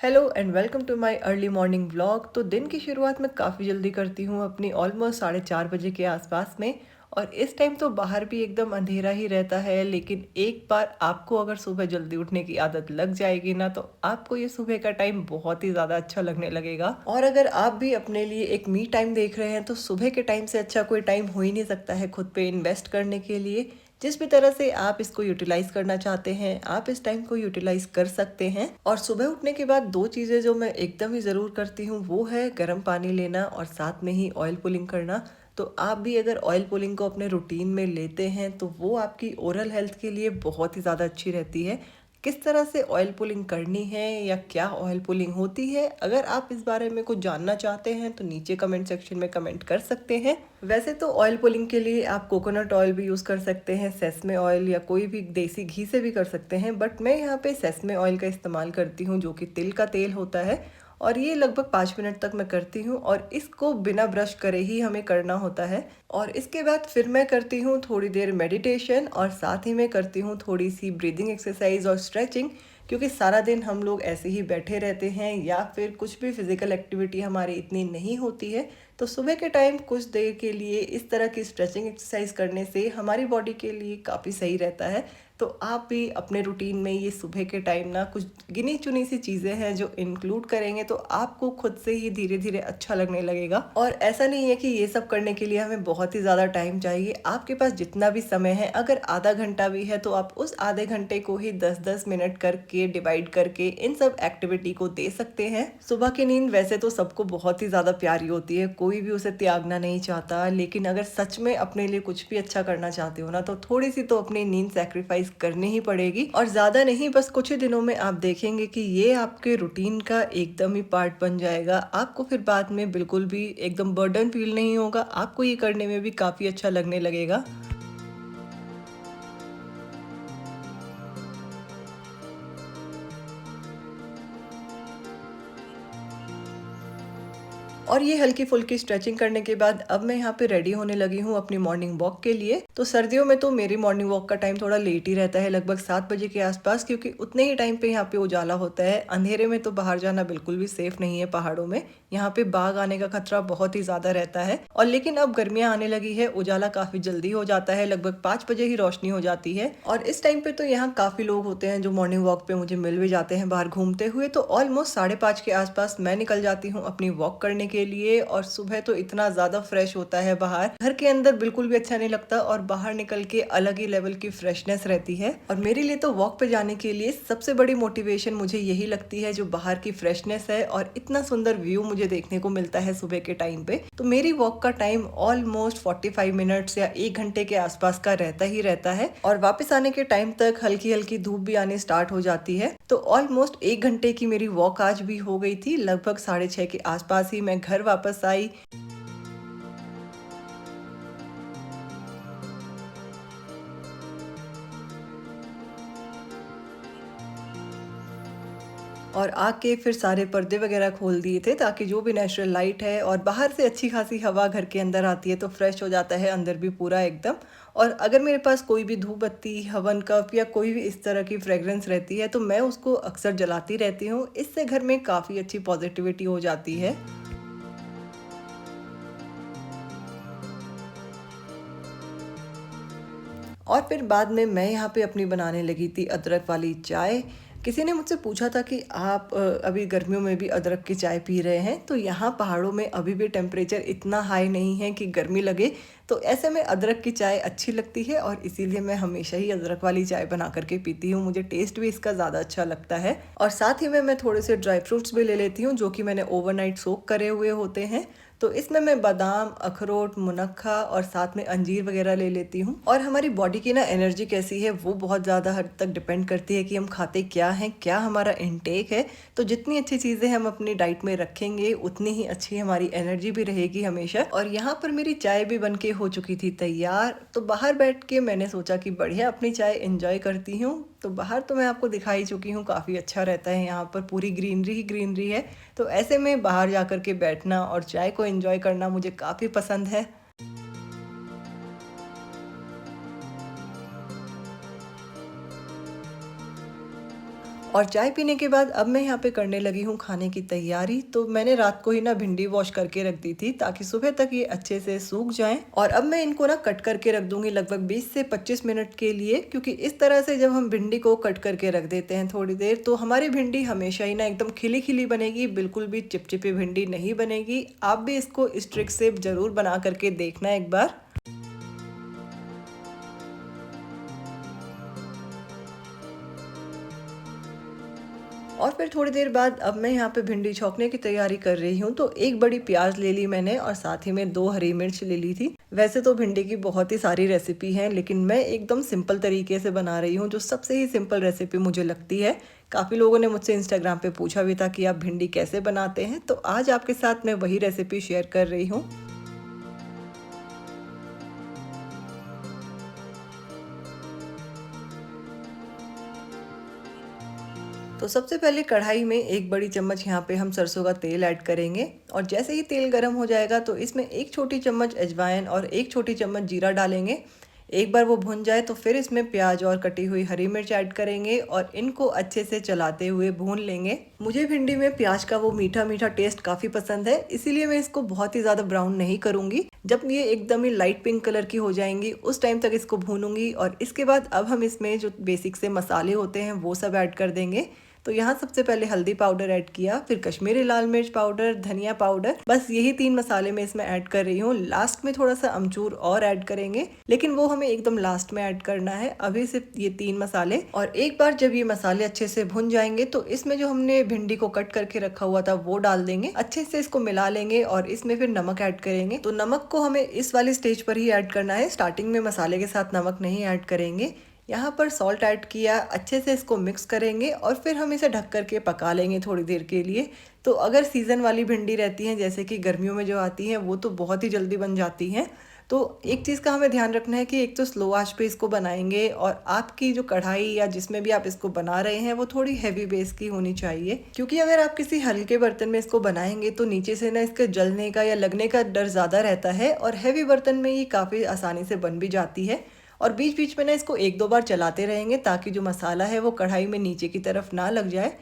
Hello and welcome to my early morning vlog. तो दिन की शुरुआत मैं काफ़ी जल्दी करती हूँ अपनी ऑलमोस्ट 4:30 बजे के आसपास में। और इस टाइम तो बाहर भी एकदम अंधेरा ही रहता है, लेकिन एक बार आपको अगर सुबह जल्दी उठने की आदत लग जाएगी ना, तो आपको ये सुबह का टाइम बहुत ही ज़्यादा अच्छा लगने लगेगा। और अगर आप भी अपने लिए एक मी टाइम देख रहे हैं, तो सुबह के टाइम से अच्छा कोई टाइम हो ही नहीं सकता है खुद पे इन्वेस्ट करने के लिए। जिस भी तरह से आप इसको यूटिलाइज करना चाहते हैं, आप इस टाइम को यूटिलाइज कर सकते हैं। और सुबह उठने के बाद दो चीज़ें जो मैं एकदम ही ज़रूर करती हूँ वो है गर्म पानी लेना और साथ में ही ऑयल पुलिंग करना। तो आप भी अगर ऑयल पुलिंग को अपने रूटीन में लेते हैं तो वो आपकी ओरल हेल्थ के लिए बहुत ही ज़्यादा अच्छी रहती है। किस तरह से ऑयल पुलिंग करनी है या क्या ऑयल पुलिंग होती है, अगर आप इस बारे में कुछ जानना चाहते हैं तो नीचे कमेंट सेक्शन में कमेंट कर सकते हैं। वैसे तो ऑयल पुलिंग के लिए आप कोकोनट ऑयल भी यूज़ कर सकते हैं, सेसमे ऑयल या कोई भी देसी घी से भी कर सकते हैं, बट मैं यहाँ पे सेसमे ऑयल का इस्तेमाल करती हूँ जो कि तिल का तेल होता है। और ये लगभग 5 मिनट तक मैं करती हूँ और इसको बिना ब्रश करे ही हमें करना होता है। और इसके बाद फिर मैं करती हूँ थोड़ी देर मेडिटेशन और साथ ही में करती हूँ थोड़ी सी ब्रीदिंग एक्सरसाइज और स्ट्रेचिंग। क्योंकि सारा दिन हम लोग ऐसे ही बैठे रहते हैं या फिर कुछ भी फिजिकल एक्टिविटी हमारी इतनी नहीं होती है। तो सुबह के टाइम कुछ देर के लिए इस तरह की स्ट्रेचिंग एक्सरसाइज करने से हमारी बॉडी के लिए काफ़ी सही रहता है। तो आप भी अपने रूटीन में ये सुबह के टाइम ना कुछ गिनी चुनी सी चीज़ें हैं जो इंक्लूड करेंगे तो आपको खुद से ही धीरे धीरे अच्छा लगने लगेगा। और ऐसा नहीं है कि ये सब करने के लिए हमें बहुत ही ज़्यादा टाइम चाहिए, आपके पास जितना भी समय है, अगर आधा घंटा भी है तो आप उस आधे घंटे को ही 10-10 मिनट करके डिवाइड करके इन सब एक्टिविटी को दे सकते हैं। सुबह की नींद वैसे तो सबको बहुत ही ज़्यादा प्यारी होती है, कोई भी उसे त्यागना नहीं चाहता, लेकिन अगर सच में अपने लिए कुछ भी अच्छा करना चाहते हो ना, तो थोड़ी सी तो अपनी नींद सेक्रीफाइस करनी ही पड़ेगी। और ज़्यादा नहीं, बस कुछ ही दिनों में आप देखेंगे कि ये आपके रूटीन का एकदम ही पार्ट बन जाएगा। आपको फिर बाद में बिल्कुल भी एकदम बर्डन फील नहीं होगा, आपको ये करने में भी काफ़ी अच्छा लगने लगेगा। और ये हल्की फुल्की स्ट्रेचिंग करने के बाद अब मैं यहाँ पे रेडी होने लगी हूँ अपनी मॉर्निंग वॉक के लिए। तो सर्दियों में तो मेरी मॉर्निंग वॉक का टाइम थोड़ा लेट ही रहता है, लगभग 7 बजे के आसपास, क्योंकि उतने ही टाइम पे यहाँ पे उजाला होता है। अंधेरे में तो बाहर जाना बिल्कुल भी सेफ नहीं है पहाड़ों में, यहाँ पे बाघ आने का खतरा बहुत ही ज्यादा रहता है। और लेकिन अब गर्मियाँ आने लगी है, उजाला काफी जल्दी हो जाता है, लगभग 5 बजे ही रोशनी हो जाती है। और इस टाइम पे तो यहाँ काफी लोग होते हैं जो मॉर्निंग वॉक पे मुझे मिल भी जाते हैं बाहर घूमते हुए। तो ऑलमोस्ट 5:30 के आसपास मैं निकल जाती हूँ अपनी वॉक करने के लिए। और सुबह तो इतना ज़्यादा फ्रेश होता है बाहर, घर के अंदर बिल्कुल भी अच्छा नहीं लगता, और बाहर निकल के अलग ही लेवल की फ्रेशनेस रहती है। और मेरे लिए तो वॉक पे जाने के लिए सबसे बड़ी मोटिवेशन मुझे यही लगती है, जो बाहर की फ्रेशनेस है और इतना सुंदर व्यू मुझे देखने को मिलता है सुबह के टाइम पे। तो मेरी वॉक का टाइम ऑलमोस्ट 45 मिनट्स या 1 घंटे के आसपास का रहता ही रहता है। और वापस आने के टाइम तक हल्की हल्की धूप भी आने स्टार्ट हो जाती है। तो ऑलमोस्ट 1 घंटे की मेरी वॉक आज भी हो गई थी, लगभग 6:30 के आसपास ही मैं घर वापस आई। और आके फिर सारे पर्दे वगैरह खोल दिए थे, ताकि जो भी नेचुरल लाइट है और बाहर से अच्छी खासी हवा घर के अंदर आती है तो फ्रेश हो जाता है अंदर भी पूरा एकदम। और अगर मेरे पास कोई भी धूप बत्ती, हवन कप या कोई भी इस तरह की फ्रेग्रेंस रहती है तो मैं उसको अक्सर जलाती रहती हूँ, इससे घर में काफ़ी अच्छी पॉजिटिविटी हो जाती है। और फिर बाद में मैं यहाँ पे अपनी बनाने लगी थी अदरक वाली चाय। किसी ने मुझसे पूछा था कि आप अभी गर्मियों में भी अदरक की चाय पी रहे हैं, तो यहाँ पहाड़ों में अभी भी टेम्परेचर इतना हाई नहीं है कि गर्मी लगे। तो ऐसे में अदरक की चाय अच्छी लगती है और इसीलिए मैं हमेशा ही अदरक वाली चाय बना करके पीती हूँ, मुझे टेस्ट भी इसका ज़्यादा अच्छा लगता है। और साथ ही में मैं थोड़े से ड्राई फ्रूट्स भी ले लेती हूँ जो कि मैंने ओवरनाइट सोक करे हुए होते हैं। तो इसमें मैं बादाम, अखरोट, मुनक्खा और साथ में अंजीर वगैरह ले लेती हूँ। और हमारी बॉडी की ना एनर्जी कैसी है वो बहुत ज़्यादा हद तक डिपेंड करती है कि हम खाते क्या हैं, क्या हमारा इनटेक है। तो जितनी अच्छी चीज़ें हम अपनी डाइट में रखेंगे उतनी ही अच्छी हमारी एनर्जी भी रहेगी हमेशा। और यहाँ पर मेरी चाय भी बन के हो चुकी थी तैयार, तो बाहर बैठ के मैंने सोचा कि बढ़िया अपनी चाय इंजॉय करती हूँ। तो बाहर तो मैं आपको दिखा ही चुकी हूँ, काफ़ी अच्छा रहता है, यहाँ पर पूरी ग्रीनरी ही ग्रीनरी है। तो ऐसे में बाहर जा कर के बैठना और चाय को एंजॉय करना मुझे काफ़ी पसंद है। और चाय पीने के बाद अब मैं यहाँ पे करने लगी हूँ खाने की तैयारी। तो मैंने रात को ही ना भिंडी वॉश करके रख दी थी ताकि सुबह तक ये अच्छे से सूख जाएं। और अब मैं इनको ना कट करके रख दूंगी लगभग 20 से 25 मिनट के लिए, क्योंकि इस तरह से जब हम भिंडी को कट करके रख देते हैं थोड़ी देर, तो हमारी भिंडी हमेशा ही ना एकदम खिली खिली बनेगी, बिल्कुल भी चिपचिपी भिंडी नहीं बनेगी। आप भी इसको इस ट्रिक से ज़रूर बना करके देखना एक बार। और फिर थोड़ी देर बाद अब मैं यहाँ पे भिंडी छौंकने की तैयारी कर रही हूँ। तो एक बड़ी प्याज ले ली मैंने और साथ ही में 2 हरी मिर्च ले ली थी। वैसे तो भिंडी की बहुत ही सारी रेसिपी हैं, लेकिन मैं एकदम सिंपल तरीके से बना रही हूँ, जो सबसे ही सिंपल रेसिपी मुझे लगती है। काफ़ी लोगों ने मुझसे इंस्टाग्राम पे पूछा भी था कि आप भिंडी कैसे बनाते हैं, तो आज आपके साथ मैं वही रेसिपी शेयर कर रही हूँ। तो सबसे पहले कढ़ाई में 1 बड़ी चम्मच यहाँ पे हम सरसों का तेल ऐड करेंगे। और जैसे ही तेल गर्म हो जाएगा तो इसमें 1 छोटी चम्मच अजवाइन और 1 छोटी चम्मच जीरा डालेंगे। एक बार वो भुन जाए तो फिर इसमें प्याज और कटी हुई हरी मिर्च ऐड करेंगे और इनको अच्छे से चलाते हुए भून लेंगे। मुझे भिंडी में प्याज का वो मीठा मीठा टेस्ट काफ़ी पसंद है, इसीलिए मैं इसको बहुत ही ज़्यादा ब्राउन नहीं करूँगी। जब ये एकदम ही लाइट पिंक कलर की हो जाएंगी उस टाइम तक इसको भूनूंगी। और इसके बाद अब हम इसमें जो बेसिक से मसाले होते हैं वो सब ऐड कर देंगे। तो यहाँ सबसे पहले हल्दी पाउडर ऐड किया, फिर कश्मीरी लाल मिर्च पाउडर, धनिया पाउडर, बस यही 3 मसाले मैं इसमें ऐड कर रही हूँ। लास्ट में थोड़ा सा अमचूर और ऐड करेंगे, लेकिन वो हमें एकदम लास्ट में ऐड करना है। अभी सिर्फ ये 3 मसाले। और एक बार जब ये मसाले अच्छे से भुन जाएंगे तो इसमें जो हमने भिंडी को कट करके रखा हुआ था वो डाल देंगे, अच्छे से इसको मिला लेंगे और इसमें फिर नमक ऐड करेंगे। तो नमक को हमें इस वाली स्टेज पर ही ऐड करना है, स्टार्टिंग में मसाले के साथ नमक नहीं ऐड करेंगे। यहाँ पर सॉल्ट ऐड किया, अच्छे से इसको मिक्स करेंगे और फिर हम इसे ढक करके पका लेंगे थोड़ी देर के लिए। तो अगर सीज़न वाली भिंडी रहती हैं जैसे कि गर्मियों में जो आती हैं वो तो बहुत ही जल्दी बन जाती हैं। तो एक चीज़ का हमें ध्यान रखना है कि एक तो स्लो आंच पे इसको बनाएंगे और आपकी जो कढ़ाई या जिसमें भी आप इसको बना रहे हैं वो थोड़ी हैवी बेस की होनी चाहिए, क्योंकि अगर आप किसी हल्के बर्तन में इसको बनाएंगे तो नीचे से ना इसके जलने का या लगने का डर ज़्यादा रहता है। और हैवी बर्तन में ये काफ़ी आसानी से बन भी जाती है। और बीच बीच में ना इसको 1-2 बार चलाते रहेंगे ताकि जो मसाला है वो कढ़ाई में नीचे की तरफ ना लग जाए।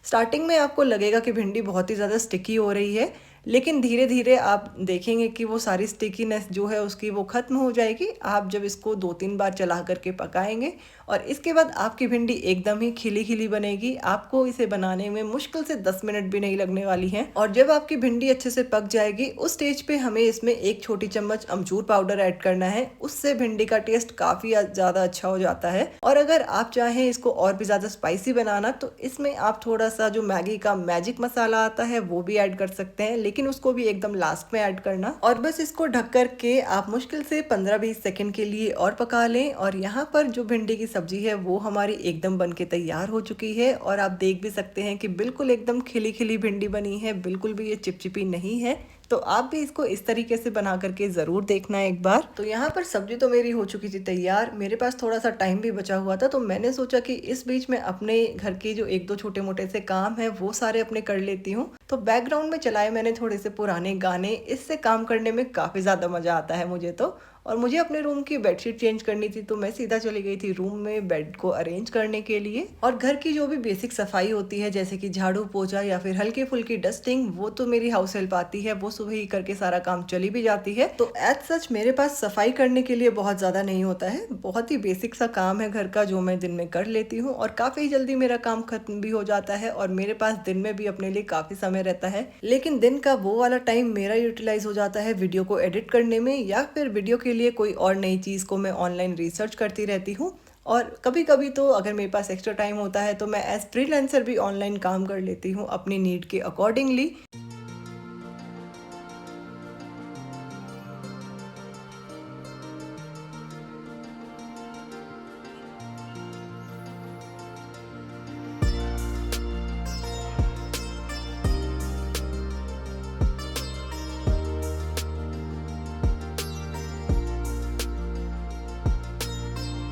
स्टार्टिंग में आपको लगेगा कि भिंडी बहुत ही ज़्यादा स्टिकी हो रही है, लेकिन धीरे धीरे आप देखेंगे कि वो सारी स्टिकीनेस जो है उसकी वो ख़त्म हो जाएगी, आप जब इसको 2-3 बार चला करके पकाएंगे। और इसके बाद आपकी भिंडी एकदम ही खिली खिली बनेगी। आपको इसे बनाने में मुश्किल से 10 मिनट भी नहीं लगने वाली हैं। और जब आपकी भिंडी अच्छे से पक जाएगी उस स्टेज पे हमें इसमें 1 छोटी चम्मच अमचूर पाउडर ऐड करना है, उससे भिंडी का टेस्ट काफ़ी ज़्यादा अच्छा हो जाता है। और अगर आप चाहें इसको और भी ज़्यादा स्पाइसी बनाना तो इसमें आप थोड़ा सा जो मैगी का मैजिक मसाला आता है वो भी ऐड कर सकते हैं, लेकिन उसको भी एकदम लास्ट में ऐड करना। और बस इसको ढक करके आप मुश्किल से 15-20 सेकंड के लिए और पका लें। और यहाँ पर जो भिंडी की सब्जी है वो हमारी एकदम बन के तैयार हो चुकी है। और आप देख भी सकते हैं कि बिल्कुल एकदम खिली खिली भिंडी बनी है, बिल्कुल भी ये चिपचिपी नहीं है। तो आप भी इसको इस तरीके से बना करके ज़रूर देखना एक बार। तो यहाँ पर सब्जी तो मेरी हो चुकी थी तैयार, मेरे पास थोड़ा सा टाइम भी बचा हुआ था, तो मैंने सोचा कि इस बीच में अपने घर के जो 1-2 छोटे मोटे से काम है वो सारे अपने कर लेती हूँ। तो बैकग्राउंड में चलाए मैंने थोड़े से पुराने गाने, इससे काम करने में काफ़ी ज़्यादा मज़ा आता है मुझे तो। और मुझे अपने रूम की बेडशीट चेंज करनी थी तो मैं सीधा चली गई थी रूम में बेड को अरेंज करने के लिए। और घर की जो भी बेसिक सफाई होती है जैसे कि झाड़ू पोछा या फिर हल्की फुल्की डस्टिंग, वो तो मेरी हाउस हेल्प आती है, वो सुबह ही करके सारा काम चली भी जाती है। तो एज सच मेरे पास सफाई करने के लिए बहुत ज़्यादा नहीं होता है, बहुत ही बेसिक सा काम है घर का जो मैं दिन में कर लेती हूँ और काफ़ी जल्दी मेरा काम खत्म भी हो जाता है। और मेरे पास दिन में भी अपने लिए काफ़ी समय रहता है, लेकिन दिन का वो वाला टाइम मेरा यूटिलाइज हो जाता है वीडियो को एडिट करने में या फिर वीडियो के लिए कोई और नई चीज़ को मैं ऑनलाइन रिसर्च करती रहती हूँ। और कभी कभी तो अगर मेरे पास एक्स्ट्रा टाइम होता है तो मैं एज फ्रीलांसर भी ऑनलाइन काम कर लेती हूँ अपनी नीड के अकॉर्डिंगली।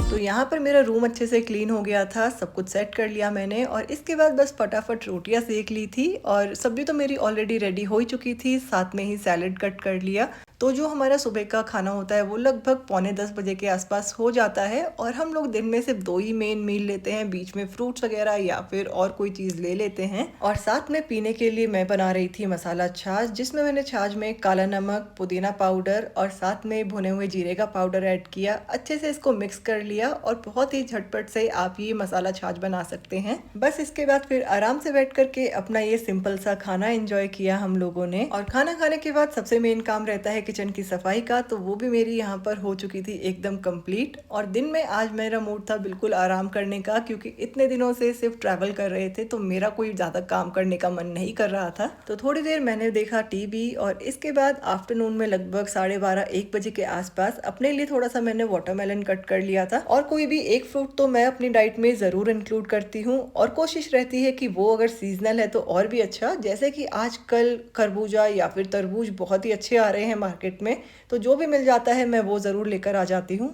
तो यहाँ पर मेरा रूम अच्छे से क्लीन हो गया था, सब कुछ सेट कर लिया मैंने और इसके बाद बस फटाफट रोटियाँ सेक ली थी। और सब्जी तो मेरी ऑलरेडी रेडी हो ही चुकी थी, साथ में ही सैलेड कट कर लिया। तो जो हमारा सुबह का खाना होता है वो लगभग पौने 10 बजे के आसपास हो जाता है और हम लोग दिन में सिर्फ 2 ही मेन मील लेते हैं, बीच में फ्रूट्स वगैरह या फिर और कोई चीज़ ले लेते हैं। और साथ में पीने के लिए मैं बना रही थी मसाला छाछ, जिसमें मैंने छाछ में काला नमक, पुदीना पाउडर और साथ में भुने हुए जीरे का पाउडर ऐड किया। अच्छे से इसको मिक्स कर लिया और बहुत ही झटपट से आप ये मसाला छाछ बना सकते हैं। बस इसके बाद फिर आराम से बैठ करके अपना ये सिंपल सा खाना एंजॉय किया हम लोगों ने। और खाना खाने के बाद सबसे मेन काम रहता है किचन की सफाई का, तो वो भी मेरी यहाँ पर हो चुकी थी एकदम कंप्लीट। और दिन में आज मेरा मूड था बिल्कुल आराम करने का, क्योंकि इतने दिनों से सिर्फ ट्रैवल कर रहे थे तो मेरा कोई ज़्यादा काम करने का मन नहीं कर रहा था। तो थोड़ी देर मैंने देखा टीवी और इसके बाद आफ्टरनून में लगभग 12:30-1 बजे के आसपास अपने लिए थोड़ा सा मैंने वाटरमेलन कट कर लिया था। और कोई भी एक फ्रूट तो मैं अपनी डाइट में ज़रूर इंक्लूड करती हूँ और कोशिश रहती है कि वो अगर सीजनल है तो और भी अच्छा। जैसे कि आजकल खरबूजा या फिर तरबूज बहुत ही अच्छे आ रहे हैं मार्केट में, तो जो भी मिल जाता है मैं वो ज़रूर लेकर आ जाती हूँ।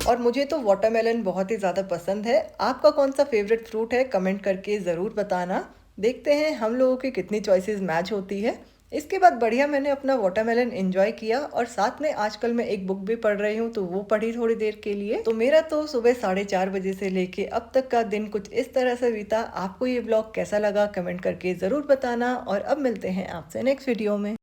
और मुझे तो वाटरमेलन बहुत ही ज़्यादा पसंद है। आपका कौन सा फेवरेट फ्रूट है कमेंट करके ज़रूर बताना। देखते हैं हम लोगों की कितनी चॉइसेस मैच होती है। इसके बाद बढ़िया मैंने अपना वाटरमेलन एंजॉय किया और साथ में आजकल मैं एक बुक भी पढ़ रही हूँ, तो वो पढ़ी थोड़ी देर के लिए। तो मेरा तो सुबह 4:30 बजे से लेके अब तक का दिन कुछ इस तरह से बीता। आपको ये ब्लॉग कैसा लगा कमेंट करके ज़रूर बताना और अब मिलते हैं आपसे नेक्स्ट वीडियो में।